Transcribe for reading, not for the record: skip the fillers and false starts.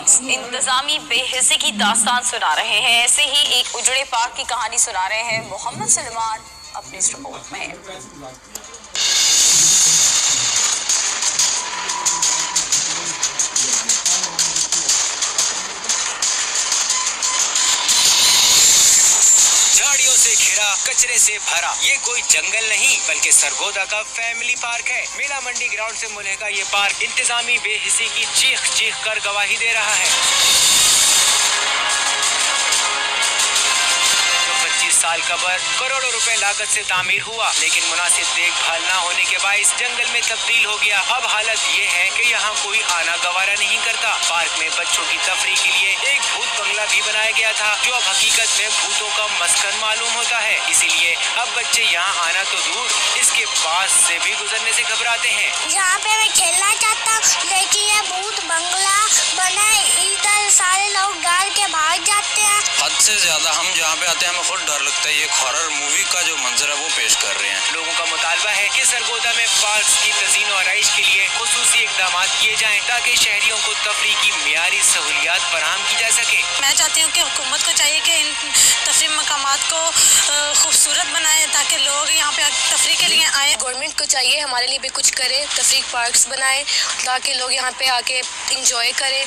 Park इंतजामी बेहिसी की दास्तान सुना रहे हैं। ऐसे ही एक उजड़े पार्क की कहानी सुना रहे हैं मोहम्मद सलमान अपनी इस रिपोर्ट में। झाड़ियों से घिरा, कचरे से भरा, ये कोई जंगल नहीं बल्कि सरगोदा का फैमिली पार्क है। मेला मंडी ग्राउंड से मुल्हिका ये पार्क इंतजामी बेहिसी की चीख चीख कर गवाही दे रहा है। 25 साल कबर करोड़ों रुपए लागत से तामीर हुआ, लेकिन मुनासिब देखभाल न होने के बाइस जंगल में तब्दील हो गया। अब हालत ये है कि यहाँ कोई आना गवारा नहीं करता। पार्क में बच्चों की तफरीह के लिए एक भूत बंगला भी बनाया गया था, जो अब हकीकत में भूतों का मस्कन मालूम होता है। इसीलिए अब बच्चे यहाँ आना तो दूर, इसके पास से भी गुजरने से घबराते हैं। यहाँ पे मैं खेलना चाहता हूँ, लेकिन ये भूत बंगला बना है, इधर सारे लोग डर के भाग जाते हैं। हद से ज्यादा हम जहाँ पे आते हैं हमें खुद डर लगता है। ये हॉरर मूवी का जो मंजर है वो पेश कर रहे हैं। लोगों का मुतालबा है कि सरगोदा में पार्क की तज़ीन और आराइश के लिए खुसूसी इक़दाम किए जाएं, ताकि शहरियों को तफरीह की मियारी सहूलियात फराहम की जा सके। मैं चाहती हूँ कि हुकूमत को चाहिए कि इन तफरीह मकामात को खूबसूरत बनाए, ताकि लोग यहाँ पे तफरीह के लिए आए। गवर्नमेंट को चाहिए हमारे लिए भी कुछ करे, तफरीह पार्क्स बनाए ताकि लोग यहाँ पे आके इंजॉय करें।